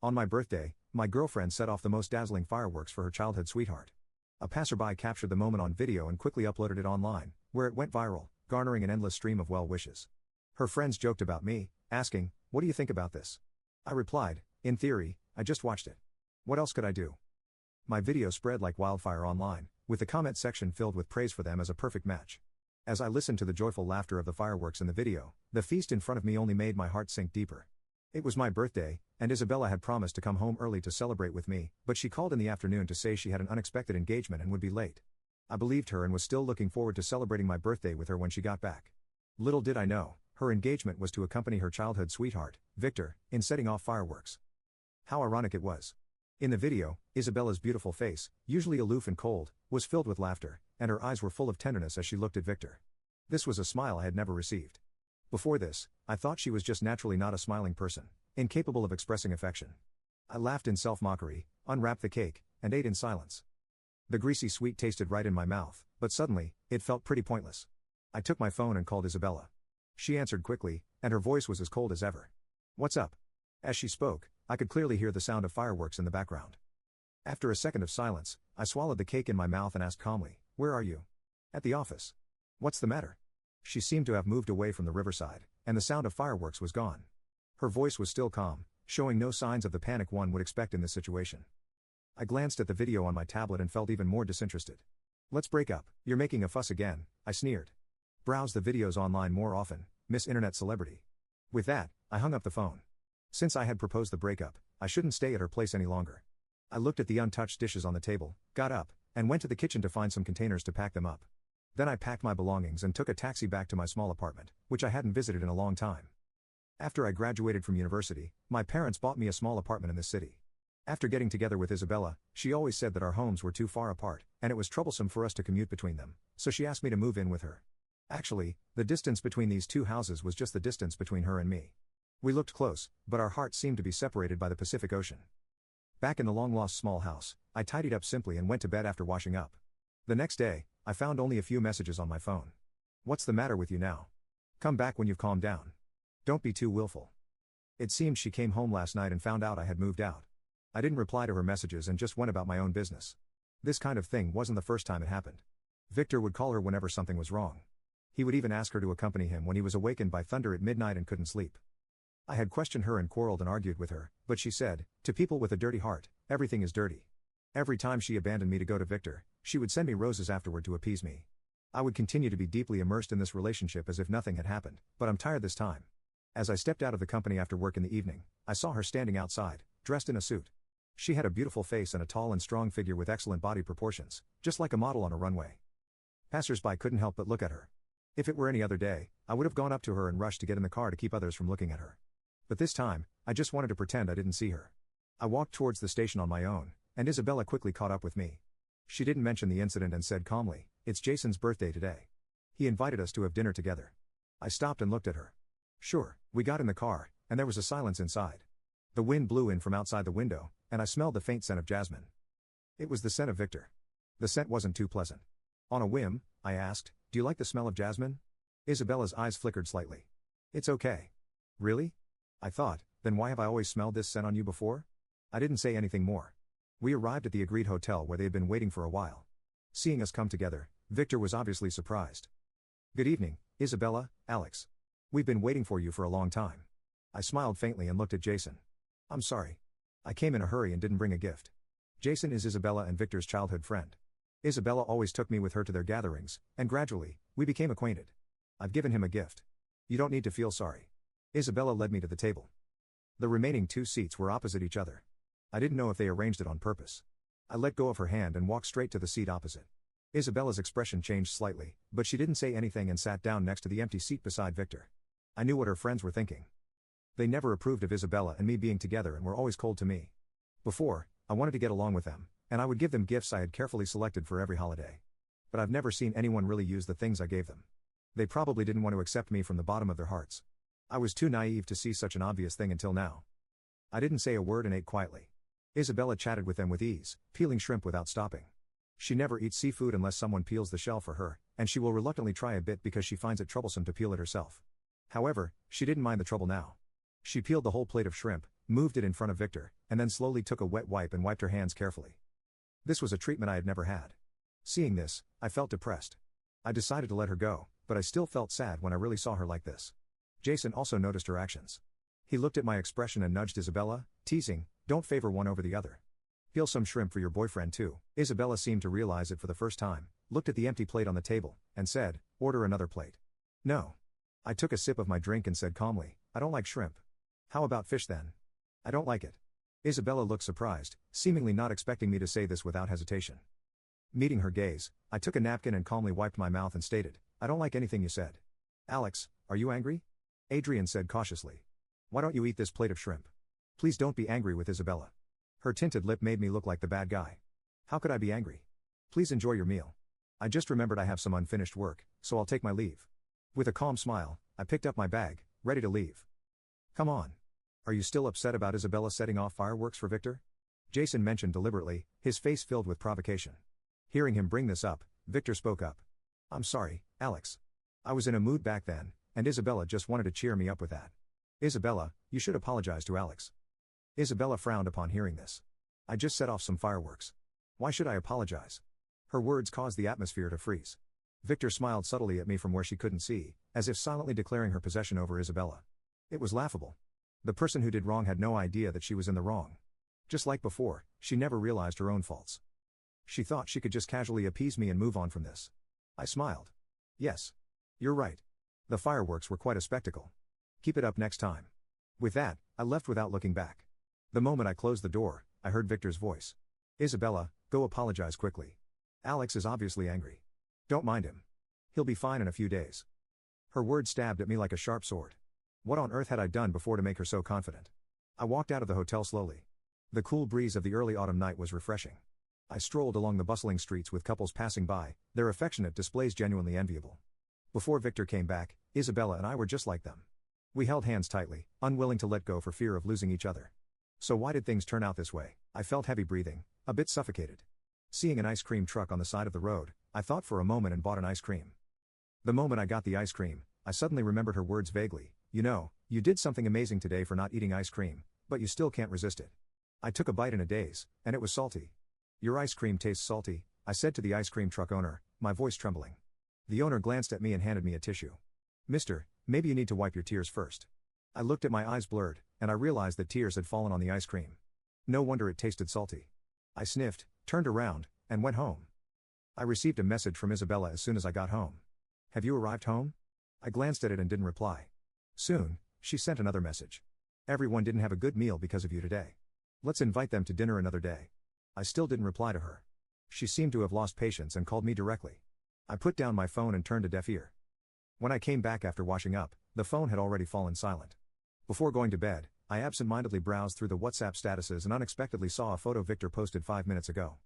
On my birthday, my girlfriend set off the most dazzling fireworks for her childhood sweetheart. A passerby captured the moment on video and quickly uploaded it online, where it went viral, garnering an endless stream of well wishes. Her friends joked about me, asking, "What do you think about this?" I replied, "In theory, I just watched it. What else could I do?" My video spread like wildfire online, with the comment section filled with praise for them as a perfect match. As I listened to the joyful laughter of the fireworks in the video, the feast in front of me only made my heart sink deeper. It was my birthday, and Isabella had promised to come home early to celebrate with me, but she called in the afternoon to say she had an unexpected engagement and would be late. I believed her and was still looking forward to celebrating my birthday with her when she got back. Little did I know, her engagement was to accompany her childhood sweetheart, Victor, in setting off fireworks. How ironic it was. In the video, Isabella's beautiful face, usually aloof and cold, was filled with laughter, and her eyes were full of tenderness as she looked at Victor. This was a smile I had never received. Before this, I thought she was just naturally not a smiling person, incapable of expressing affection. I laughed in self-mockery, unwrapped the cake, and ate in silence. The greasy sweet tasted right in my mouth, but suddenly, it felt pretty pointless. I took my phone and called Isabella. She answered quickly, and her voice was as cold as ever. "What's up?" As she spoke, I could clearly hear the sound of fireworks in the background. After a second of silence, I swallowed the cake in my mouth and asked calmly, "Where are you?" "At the office." "What's the matter?" She seemed to have moved away from the riverside, and the sound of fireworks was gone. Her voice was still calm, showing no signs of the panic one would expect in this situation. I glanced at the video on my tablet and felt even more disinterested. "Let's break up, you're making a fuss again," I sneered. "Browse the videos online more often, Miss Internet Celebrity." With that, I hung up the phone. Since I had proposed the breakup, I shouldn't stay at her place any longer. I looked at the untouched dishes on the table, got up, and went to the kitchen to find some containers to pack them up. Then I packed my belongings and took a taxi back to my small apartment, which I hadn't visited in a long time. After I graduated from university, my parents bought me a small apartment in the city. After getting together with Isabella, she always said that our homes were too far apart, and it was troublesome for us to commute between them, so she asked me to move in with her. Actually, the distance between these two houses was just the distance between her and me. We looked close, but our hearts seemed to be separated by the Pacific Ocean. Back in the long-lost small house, I tidied up simply and went to bed after washing up. The next day, I found only a few messages on my phone. "What's the matter with you now? Come back when you've calmed down. Don't be too willful." It seemed she came home last night and found out I had moved out. I didn't reply to her messages and just went about my own business. This kind of thing wasn't the first time it happened. Victor would call her whenever something was wrong. He would even ask her to accompany him when he was awakened by thunder at midnight and couldn't sleep. I had questioned her and quarreled and argued with her, but she said, "To people with a dirty heart, everything is dirty." Every time she abandoned me to go to Victor, she would send me roses afterward to appease me. I would continue to be deeply immersed in this relationship as if nothing had happened, but I'm tired this time. As I stepped out of the company after work in the evening, I saw her standing outside, dressed in a suit. She had a beautiful face and a tall and strong figure with excellent body proportions, just like a model on a runway. Passers-by couldn't help but look at her. If it were any other day, I would have gone up to her and rushed to get in the car to keep others from looking at her. But this time, I just wanted to pretend I didn't see her. I walked towards the station on my own, and Isabella quickly caught up with me. She didn't mention the incident and said calmly, "It's Jason's birthday today. He invited us to have dinner together." I stopped and looked at her. Sure, we got in the car, and there was a silence inside. The wind blew in from outside the window, and I smelled the faint scent of jasmine. It was the scent of Victor. The scent wasn't too pleasant. On a whim, I asked, "Do you like the smell of jasmine?" Isabella's eyes flickered slightly. "It's okay." "Really?" I thought, then why have I always smelled this scent on you before? I didn't say anything more. We arrived at the agreed hotel where they had been waiting for a while. Seeing us come together, Victor was obviously surprised. "Good evening, Isabella, Alex. We've been waiting for you for a long time." I smiled faintly and looked at Jason. "I'm sorry. I came in a hurry and didn't bring a gift." Jason is Isabella and Victor's childhood friend. Isabella always took me with her to their gatherings, and gradually, we became acquainted. "I've given him a gift. You don't need to feel sorry." Isabella led me to the table. The remaining two seats were opposite each other. I didn't know if they arranged it on purpose. I let go of her hand and walked straight to the seat opposite. Isabella's expression changed slightly, but she didn't say anything and sat down next to the empty seat beside Victor. I knew what her friends were thinking. They never approved of Isabella and me being together and were always cold to me. Before, I wanted to get along with them, and I would give them gifts I had carefully selected for every holiday. But I've never seen anyone really use the things I gave them. They probably didn't want to accept me from the bottom of their hearts. I was too naive to see such an obvious thing until now. I didn't say a word and ate quietly. Isabella chatted with them with ease, peeling shrimp without stopping. She never eats seafood unless someone peels the shell for her, and she will reluctantly try a bit because she finds it troublesome to peel it herself. However, she didn't mind the trouble now. She peeled the whole plate of shrimp, moved it in front of Victor, and then slowly took a wet wipe and wiped her hands carefully. This was a treatment I had never had. Seeing this, I felt depressed. I decided to let her go, but I still felt sad when I really saw her like this. Jason also noticed her actions. He looked at my expression and nudged Isabella, teasing, "Don't favor one over the other. Peel some shrimp for your boyfriend too." Isabella seemed to realize it for the first time, looked at the empty plate on the table, and said, "Order another plate." "No." I took a sip of my drink and said calmly, "I don't like shrimp." "How about fish then?" "I don't like it." Isabella looked surprised, seemingly not expecting me to say this without hesitation. Meeting her gaze, I took a napkin and calmly wiped my mouth and stated, "I don't like anything you said." "Alex, are you angry?" Adrian said cautiously. "Why don't you eat this plate of shrimp?" "Please don't be angry with Isabella." Her tinted lip made me look like the bad guy. "How could I be angry? Please enjoy your meal. I just remembered I have some unfinished work, so I'll take my leave." With a calm smile, I picked up my bag, ready to leave. "Come on. Are you still upset about Isabella setting off fireworks for Victor?" Jason mentioned deliberately, his face filled with provocation. Hearing him bring this up, Victor spoke up. "I'm sorry, Alex. I was in a mood back then, and Isabella just wanted to cheer me up with that." "Isabella, you should apologize to Alex." Isabella frowned upon hearing this. "I just set off some fireworks. Why should I apologize?" Her words caused the atmosphere to freeze. Victor smiled subtly at me from where she couldn't see, as if silently declaring her possession over Isabella. It was laughable. The person who did wrong had no idea that she was in the wrong. Just like before, she never realized her own faults. She thought she could just casually appease me and move on from this. I smiled. "Yes. You're right. The fireworks were quite a spectacle. Keep it up next time." With that, I left without looking back. The moment I closed the door, I heard Victor's voice. "Isabella, go apologize quickly. Alex is obviously angry. Don't mind him. He'll be fine in a few days." Her words stabbed at me like a sharp sword. What on earth had I done before to make her so confident? I walked out of the hotel slowly. The cool breeze of the early autumn night was refreshing. I strolled along the bustling streets with couples passing by, their affectionate displays genuinely enviable. Before Victor came back, Isabella and I were just like them. We held hands tightly, unwilling to let go for fear of losing each other. So why did things turn out this way? I felt heavy breathing, a bit suffocated. Seeing an ice cream truck on the side of the road, I thought for a moment and bought an ice cream. The moment I got the ice cream, I suddenly remembered her words vaguely. "You know, you did something amazing today for not eating ice cream, but you still can't resist it." I took a bite in a daze, and it was salty. "Your ice cream tastes salty," I said to the ice cream truck owner, my voice trembling. The owner glanced at me and handed me a tissue. "Mister, maybe you need to wipe your tears first." I looked at my eyes blurred, and I realized that tears had fallen on the ice cream. No wonder it tasted salty. I sniffed, turned around, and went home. I received a message from Isabella as soon as I got home. "Have you arrived home?" I glanced at it and didn't reply. "Soon," she sent another message. "Everyone didn't have a good meal because of you today. Let's invite them to dinner another day." I still didn't reply to her. She seemed to have lost patience and called me directly. I put down my phone and turned a deaf ear. When I came back after washing up, the phone had already fallen silent. Before going to bed, I absent-mindedly browsed through the WhatsApp statuses and unexpectedly saw a photo Victor posted 5 minutes ago.